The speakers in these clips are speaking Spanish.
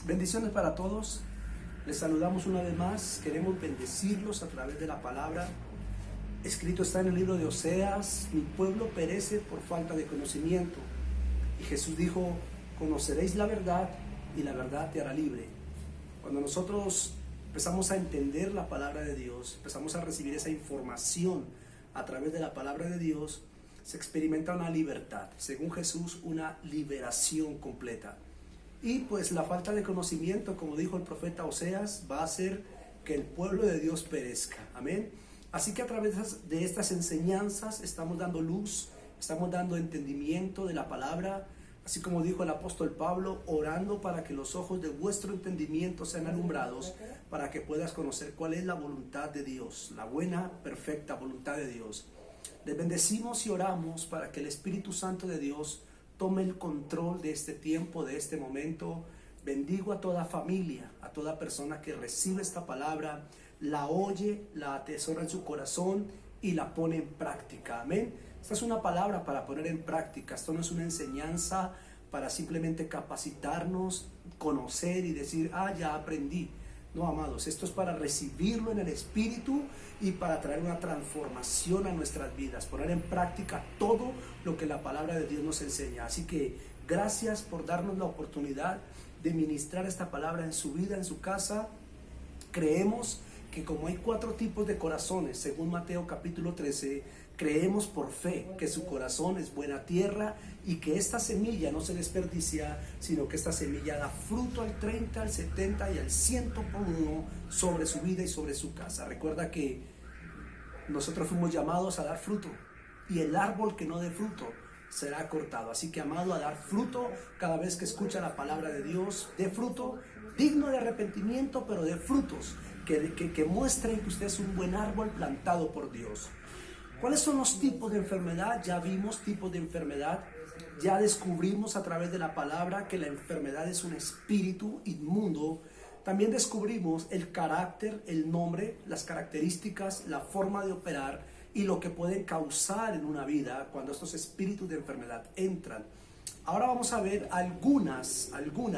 Bendiciones para todos. Les saludamos una vez más. Queremos bendecirlos a través de la palabra. Escrito está en el libro de Oseas: mi pueblo perece por falta de conocimiento. Y Jesús dijo: conoceréis la verdad y la verdad te hará libre. Cuando nosotros empezamos a entender la palabra de Dios, empezamos a recibir esa información a través de la palabra de Dios, se experimenta una libertad, según Jesús, una liberación completa. Y pues la falta de conocimiento, como dijo el profeta Oseas, va a hacer que el pueblo de Dios perezca. Amén. Así que a través de estas enseñanzas estamos dando luz, estamos dando entendimiento de la palabra, así como dijo el apóstol Pablo, orando para que los ojos de vuestro entendimiento sean alumbrados, para que puedas conocer cuál es la voluntad de Dios, la buena, perfecta voluntad de Dios. Les bendecimos y oramos para que el Espíritu Santo de Dios tome el control de este tiempo, de este momento. Bendigo a toda familia, a toda persona que recibe esta palabra, la oye, la atesora en su corazón y la pone en práctica. Amén. Esta es una palabra para poner en práctica. Esto no es una enseñanza para simplemente capacitarnos, conocer y decir: ya aprendí. No, amados, esto es para recibirlo en el Espíritu y para traer una transformación a nuestras vidas, poner en práctica todo lo que la palabra de Dios nos enseña. Así que gracias por darnos la oportunidad de ministrar esta palabra en su vida, en su casa. Creemos que como hay 4 tipos de corazones, según Mateo capítulo 13, creemos por fe que su corazón es buena tierra y que esta semilla no se desperdicia, sino que esta semilla da fruto al 30, al 70 y al 100 por uno sobre su vida y sobre su casa. Recuerda que nosotros fuimos llamados a dar fruto, y el árbol que no dé fruto será cortado. Así que, amado, a dar fruto cada vez que escucha la palabra de Dios. Dé fruto digno de arrepentimiento, pero de frutos que muestren que usted es un buen árbol plantado por Dios. ¿Cuáles son los tipos de enfermedad? Ya vimos tipos de enfermedad. Ya descubrimos a través de la palabra que la enfermedad es un espíritu inmundo. También descubrimos el carácter, el nombre, las características, la forma de operar y lo que pueden causar en una vida cuando estos espíritus de enfermedad entran. Ahora vamos a ver algunas,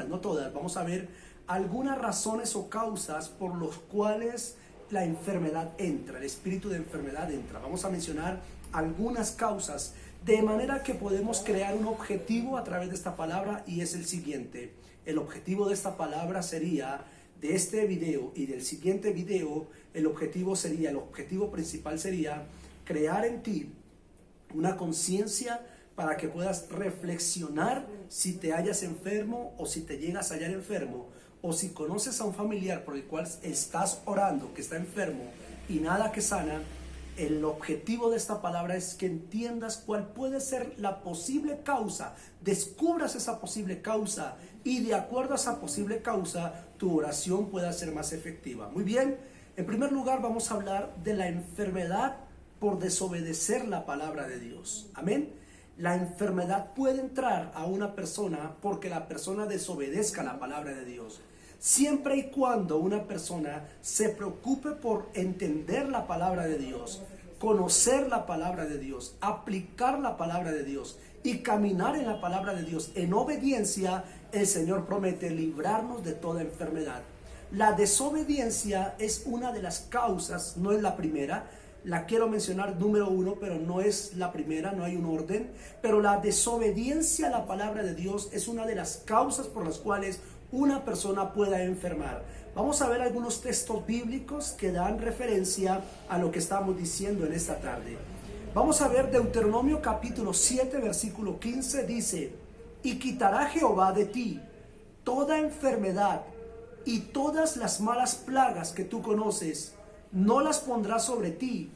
no todas, vamos a ver algunas razones o causas por las cuales la enfermedad entra, el espíritu de enfermedad entra. Vamos a mencionar algunas causas, de manera que podemos crear un objetivo a través de esta palabra, y es el siguiente. El objetivo de esta palabra sería, de este video y del siguiente video, el objetivo principal sería crear en ti una conciencia para que puedas reflexionar si te hallas enfermo o si te llegas a hallar enfermo, o si conoces a un familiar por el cual estás orando que está enfermo y nada que sana. El objetivo de esta palabra es que entiendas cuál puede ser la posible causa, descubras esa posible causa y de acuerdo a esa posible causa tu oración pueda ser más efectiva. Muy bien, en primer lugar vamos a hablar de la enfermedad por desobedecer la palabra de Dios. Amén. La enfermedad puede entrar a una persona porque la persona desobedezca la palabra de Dios. Siempre y cuando una persona se preocupe por entender la palabra de Dios, conocer la palabra de Dios, aplicar la palabra de Dios y caminar en la palabra de Dios en obediencia, el Señor promete librarnos de toda enfermedad. La desobediencia es una de las causas, no es la primera. La quiero mencionar número 1, pero no es la primera, no hay un orden. Pero la desobediencia a la palabra de Dios es una de las causas por las cuales una persona pueda enfermar. Vamos a ver algunos textos bíblicos que dan referencia a lo que estamos diciendo en esta tarde. Vamos a ver Deuteronomio capítulo 7, versículo 15, dice: y quitará Jehová de ti toda enfermedad y todas las malas plagas que tú conoces, no las pondrá sobre ti,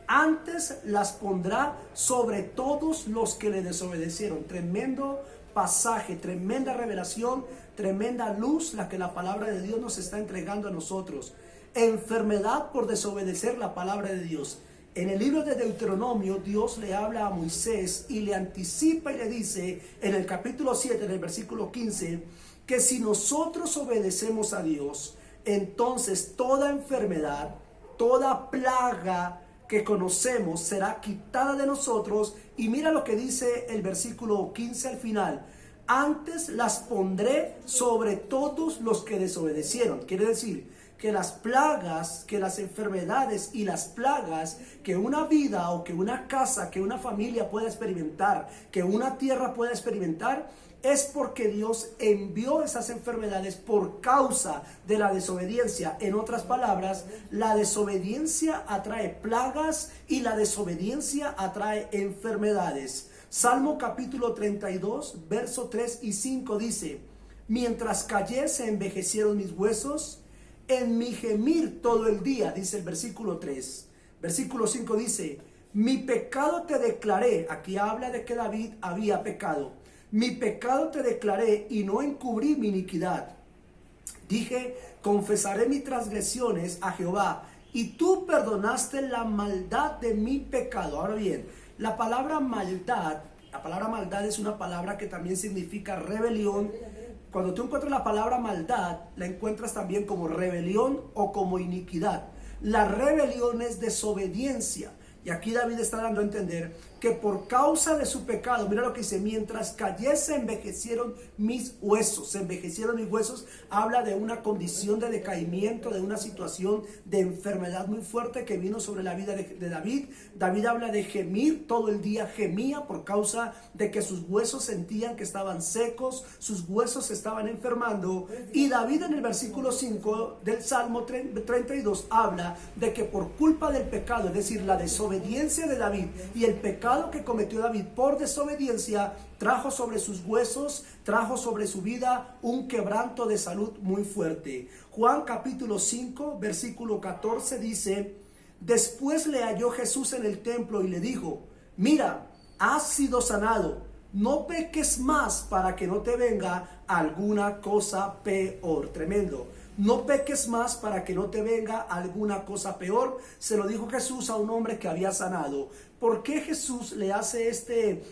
antes las pondrá sobre todos los que le desobedecieron. Tremendo pasaje, tremenda revelación, tremenda luz la que la palabra de Dios nos está entregando a nosotros. Enfermedad por desobedecer la palabra de Dios. En el libro de Deuteronomio, Dios le habla a Moisés y le anticipa y le dice en el capítulo 7, en el versículo 15, que si nosotros obedecemos a Dios, entonces toda enfermedad, toda plaga que conocemos será quitada de nosotros. Y mira lo que dice el versículo 15 al final: antes las pondré sobre todos los que desobedecieron. Quiere decir que las plagas, que las enfermedades y las plagas que una vida o que una casa, que una familia pueda experimentar, que una tierra pueda experimentar, es porque Dios envió esas enfermedades por causa de la desobediencia. En otras palabras, la desobediencia atrae plagas y la desobediencia atrae enfermedades. Salmo capítulo 32, verso 3 y 5 dice: mientras callé se envejecieron mis huesos, en mi gemir todo el día, dice el versículo 3. Versículo 5 dice: mi pecado te declaré. Aquí habla de que David había pecado. Mi pecado te declaré y no encubrí mi iniquidad. Dije: confesaré mis transgresiones a Jehová, y tú perdonaste la maldad de mi pecado. Ahora bien, la palabra maldad es una palabra que también significa rebelión. Cuando tú encuentras la palabra maldad, la encuentras también como rebelión o como iniquidad. La rebelión es desobediencia. Y aquí David está dando a entender que por causa de su pecado, mira lo que dice: mientras callé se envejecieron mis huesos. Se envejecieron mis huesos habla de una condición de decaimiento, de una situación de enfermedad muy fuerte que vino sobre la vida de David. David habla de gemir, todo el día gemía por causa de que sus huesos sentían que estaban secos, sus huesos se estaban enfermando. Y David en el versículo 5 del Salmo 32 habla de que por culpa del pecado, es decir, la desobediencia de David y el pecado que cometió David por desobediencia, trajo sobre sus huesos, trajo sobre su vida un quebranto de salud muy fuerte. Juan capítulo 5 versículo 14 dice: después le halló Jesús en el templo y le dijo: mira, has sido sanado, no peques más para que no te venga alguna cosa peor. Tremendo. No peques más para que no te venga alguna cosa peor. Se lo dijo Jesús a un hombre que había sanado. ¿Por qué Jesús le hace este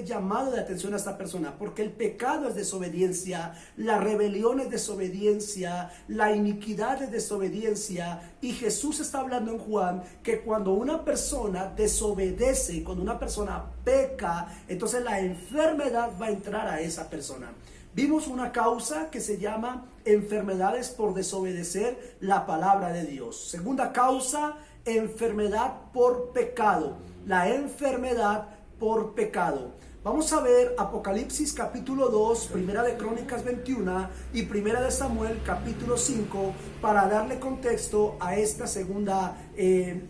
llamado de atención a esta persona? Porque el pecado es desobediencia, la rebelión es desobediencia, la iniquidad es desobediencia. Y Jesús está hablando en Juan que cuando una persona desobedece, cuando una persona peca, entonces la enfermedad va a entrar a esa persona. Vimos una causa que se llama enfermedades por desobedecer la palabra de Dios. Segunda causa, enfermedad por pecado. La enfermedad por pecado. Vamos a ver Apocalipsis capítulo 2, Primera de Crónicas 21 y Primera de Samuel capítulo 5 para darle contexto a esta segunda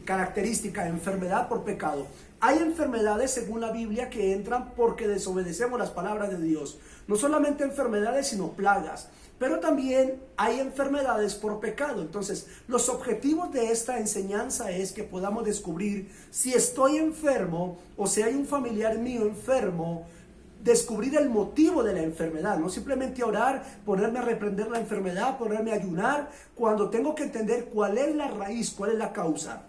característica, enfermedad por pecado. Hay enfermedades según la Biblia que entran porque desobedecemos las palabras de Dios. No solamente enfermedades, sino plagas. Pero también hay enfermedades por pecado. Entonces, los objetivos de esta enseñanza es que podamos descubrir si estoy enfermo o si hay un familiar mío enfermo, descubrir el motivo de la enfermedad, no simplemente orar, ponerme a reprender la enfermedad, ponerme a ayunar, cuando tengo que entender cuál es la raíz, cuál es la causa.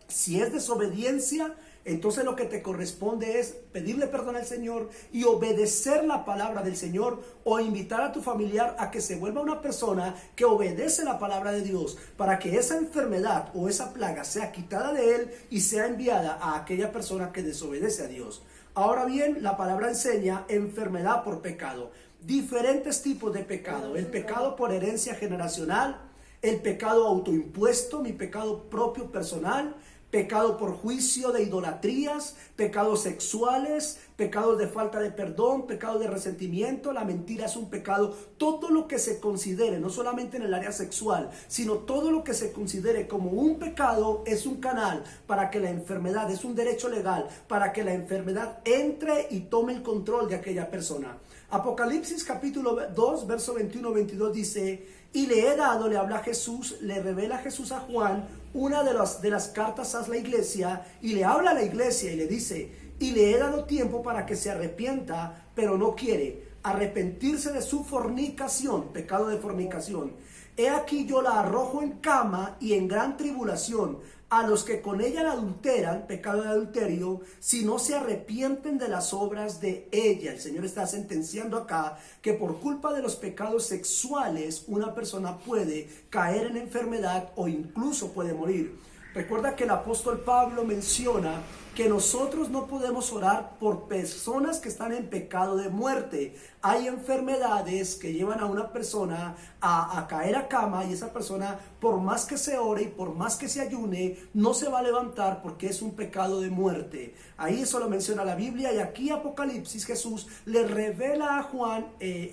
Si es desobediencia, entonces lo que te corresponde es pedirle perdón al Señor y obedecer la palabra del Señor, o invitar a tu familiar a que se vuelva una persona que obedece la palabra de Dios para que esa enfermedad o esa plaga sea quitada de él y sea enviada a aquella persona que desobedece a Dios. Ahora bien, la palabra enseña enfermedad por pecado. Diferentes tipos de pecado. El pecado por herencia generacional, el pecado autoimpuesto, mi pecado propio personal, pecado por juicio de idolatrías, pecados sexuales, pecados de falta de perdón, pecado de resentimiento. La mentira es un pecado. Todo lo que se considere, no solamente en el área sexual, sino todo lo que se considere como un pecado es un canal para que la enfermedad, es un derecho legal, para que la enfermedad entre y tome el control de aquella persona. Apocalipsis capítulo 2, verso 21-22 dice: y le he dado, le habla Jesús, le revela Jesús a Juan una de las cartas a la iglesia, y le habla a la iglesia y le dice: y le he dado tiempo para que se arrepienta, pero no quiere arrepentirse de su fornicación, pecado de fornicación. He aquí yo la arrojo en cama y en gran tribulación a los que con ella la adulteran, pecado de adulterio, si no se arrepienten de las obras de ella. El Señor está sentenciando acá que por culpa de los pecados sexuales una persona puede caer en enfermedad o incluso puede morir. Recuerda que el apóstol Pablo menciona que nosotros no podemos orar por personas que están en pecado de muerte. Hay enfermedades que llevan a una persona a caer a cama, y esa persona, por más que se ore y por más que se ayune, no se va a levantar porque es un pecado de muerte. Ahí eso lo menciona la Biblia, y aquí Apocalipsis, Jesús le revela a Juan,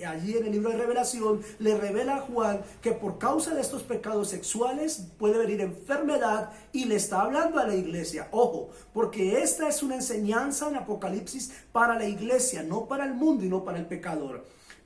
allí en el libro de Revelación, le revela a Juan que por causa de estos pecados sexuales puede venir enfermedad, y le está hablando a la iglesia. Ojo, porque esta es una enseñanza en Apocalipsis para la iglesia, no para el mundo y no para el pecador.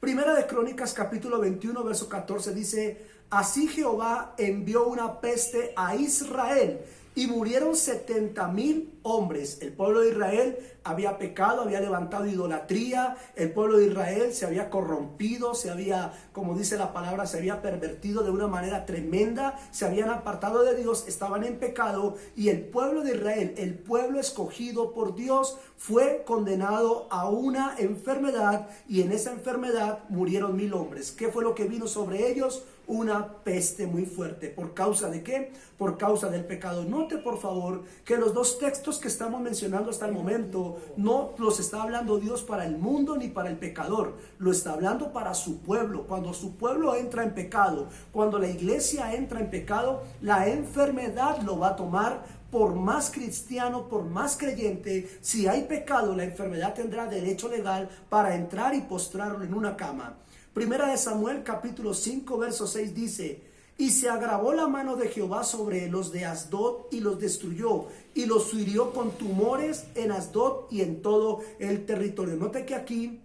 Primera de Crónicas capítulo 21 verso 14 dice: así Jehová envió una peste a Israel y murieron 70,000 hombres. El pueblo de Israel había pecado, había levantado idolatría. El pueblo de Israel se había corrompido, se había, como dice la palabra, se había pervertido de una manera tremenda. Se habían apartado de Dios, estaban en pecado. Y el pueblo de Israel, el pueblo escogido por Dios, fue condenado a una enfermedad. Y en esa enfermedad murieron 1,000 hombres. ¿Qué fue lo que vino sobre ellos? Una peste muy fuerte. ¿Por causa de qué? Por causa del pecado. Note por favor que los dos textos que estamos mencionando hasta el momento no los está hablando Dios para el mundo ni para el pecador, lo está hablando para su pueblo. Cuando su pueblo entra en pecado, cuando la iglesia entra en pecado, la enfermedad lo va a tomar. Por más cristiano, por más creyente, si hay pecado, la enfermedad tendrá derecho legal para entrar y postrarlo en una cama. Primera de Samuel capítulo 5 verso 6 dice: y se agravó la mano de Jehová sobre los de Asdod y los destruyó, y los hirió con tumores en Asdod y en todo el territorio. Note que aquí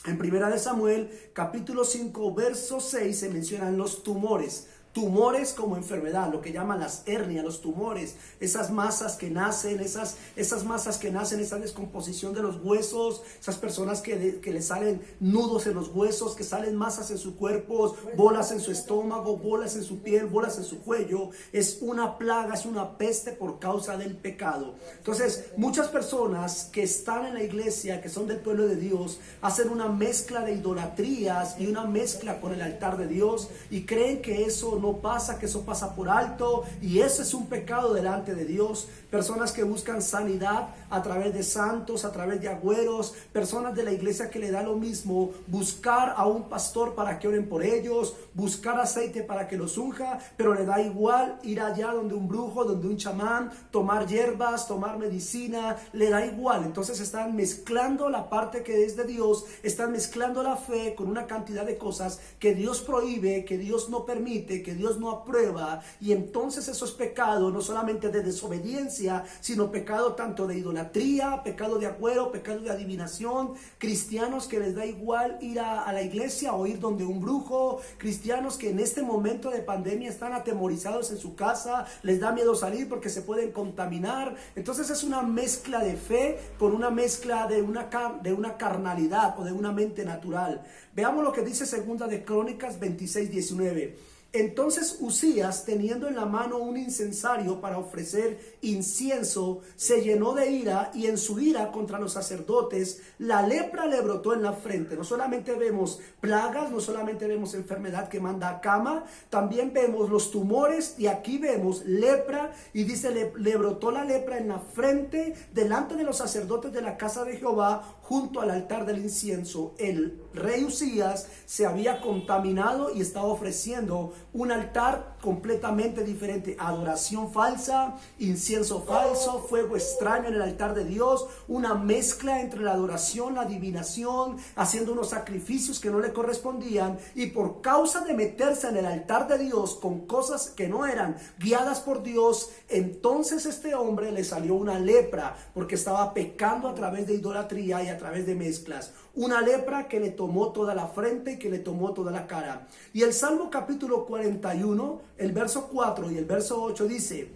en Primera de Samuel capítulo 5 verso 6 se mencionan los tumores. Tumores como enfermedad, lo que llaman las hernias, los tumores, esas masas que nacen, esas masas que nacen, esa descomposición de los huesos, esas personas que le salen nudos en los huesos, que salen masas en su cuerpo, bolas en su estómago, bolas en su piel, bolas en su cuello. Es una plaga, es una peste por causa del pecado. Entonces, muchas personas que están en la iglesia, que son del pueblo de Dios, hacen una mezcla de idolatrías y una mezcla con el altar de Dios, y creen que eso no pasa, que eso pasa por alto, y eso es un pecado delante de Dios. Personas que buscan sanidad a través de santos, a través de agüeros, personas de la iglesia que le da lo mismo buscar a un pastor para que oren por ellos, buscar aceite para que los unja, pero le da igual ir allá donde un brujo, donde un chamán, tomar hierbas, tomar medicina, le da igual. Entonces están mezclando la parte que es de Dios, están mezclando la fe con una cantidad de cosas que Dios prohíbe, que Dios no permite, que Dios no aprueba, y entonces eso es pecado, no solamente de desobediencia, sino pecado tanto de idolatría, pecado de agüero, pecado de adivinación. Cristianos que les da igual ir a la iglesia o ir donde un brujo, cristianos que en este momento de pandemia están atemorizados en su casa, les da miedo salir porque se pueden contaminar. Entonces es una mezcla de fe con una mezcla de una carnalidad o de una mente natural. Veamos lo que dice Segunda de Crónicas 26:19. Entonces Uzías, teniendo en la mano un incensario para ofrecer incienso, se llenó de ira, y en su ira contra los sacerdotes la lepra le brotó en la frente. No solamente vemos plagas, no solamente vemos enfermedad que manda a cama, también vemos los tumores, y aquí vemos lepra, y dice le brotó la lepra en la frente delante de los sacerdotes de la casa de Jehová junto al altar del incienso. El rey Uzías se había contaminado y estaba ofreciendo un altar completamente diferente, adoración falsa, incienso falso, fuego extraño en el altar de Dios, una mezcla entre la adoración, la adivinación, haciendo unos sacrificios que no le correspondían, y por causa de meterse en el altar de Dios con cosas que no eran guiadas por Dios, entonces este hombre le salió una lepra, porque estaba pecando a través de idolatría y a través de mezclas. Una lepra que le tomó toda la frente y que le tomó toda la cara. Y el Salmo capítulo 41, el verso 4 y el verso 8 dice: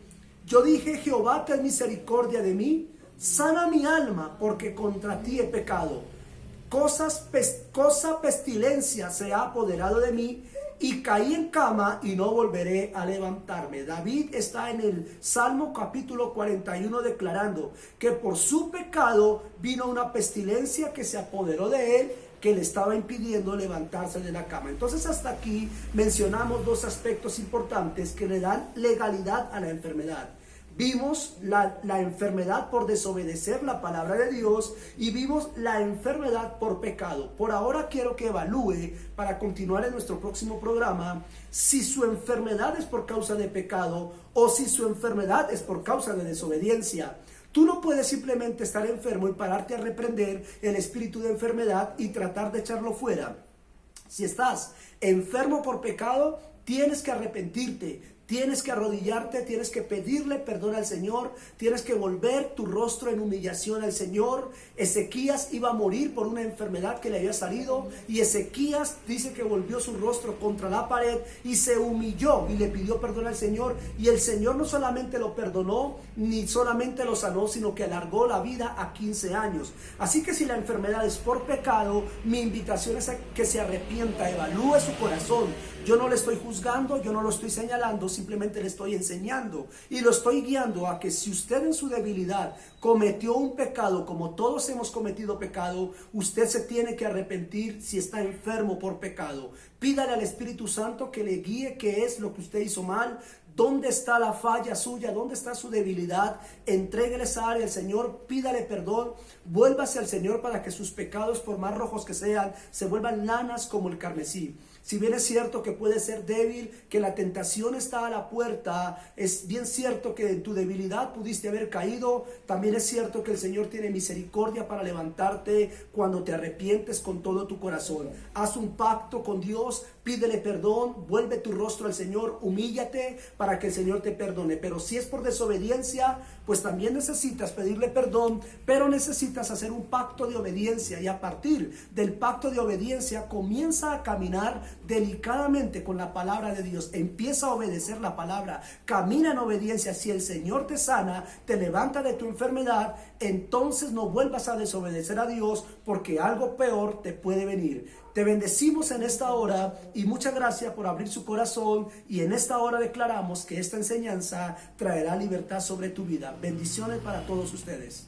yo dije, Jehová, ten misericordia de mí, sana mi alma, porque contra ti he pecado. Cosa pestilencia se ha apoderado de mí, y caí en cama y no volveré a levantarme. David está en el Salmo capítulo 41 declarando que por su pecado vino una pestilencia que se apoderó de él, que le estaba impidiendo levantarse de la cama. Entonces hasta aquí mencionamos dos aspectos importantes que le dan legalidad a la enfermedad. Vimos la enfermedad por desobedecer la palabra de Dios y vimos la enfermedad por pecado. Por ahora quiero que evalúe, para continuar en nuestro próximo programa, si su enfermedad es por causa de pecado o si su enfermedad es por causa de desobediencia. Tú no puedes simplemente estar enfermo y pararte a reprender el espíritu de enfermedad y tratar de echarlo fuera. Si estás enfermo por pecado, tienes que arrepentirte. Tienes que arrodillarte, tienes que pedirle perdón al Señor, tienes que volver tu rostro en humillación al Señor. Ezequías iba a morir por una enfermedad que le había salido y Ezequías dice que volvió su rostro contra la pared y se humilló y le pidió perdón al Señor, y el Señor no solamente lo perdonó ni solamente lo sanó, sino que alargó la vida a 15 años. Así que si la enfermedad es por pecado, mi invitación es a que se arrepienta, evalúe su corazón. Yo no le estoy juzgando, yo no lo estoy señalando, simplemente le estoy enseñando y lo estoy guiando a que si usted en su debilidad cometió un pecado, como todos hemos cometido pecado, usted se tiene que arrepentir si está enfermo por pecado. Pídale al Espíritu Santo que le guíe qué es lo que usted hizo mal. ¿Dónde está la falla suya? ¿Dónde está su debilidad? Entréguele esa área al Señor, pídale perdón, vuélvase al Señor para que sus pecados, por más rojos que sean, se vuelvan lanas como el carmesí. Si bien es cierto que puedes ser débil, que la tentación está a la puerta, es bien cierto que en tu debilidad pudiste haber caído, también es cierto que el Señor tiene misericordia para levantarte cuando te arrepientes con todo tu corazón. Haz un pacto con Dios, pídele perdón, vuelve tu rostro al Señor, humíllate para que el Señor te perdone. Pero si es por desobediencia, pues también necesitas pedirle perdón, pero necesitas hacer un pacto de obediencia, y a partir del pacto de obediencia comienza a caminar delicadamente con la palabra de Dios. Empieza a obedecer la palabra, camina en obediencia. Si el Señor te sana, te levanta de tu enfermedad, entonces no vuelvas a desobedecer a Dios, porque algo peor te puede venir. Te bendecimos en esta hora y muchas gracias por abrir su corazón, y en esta hora declaramos que esta enseñanza traerá libertad sobre tu vida. Bendiciones para todos ustedes.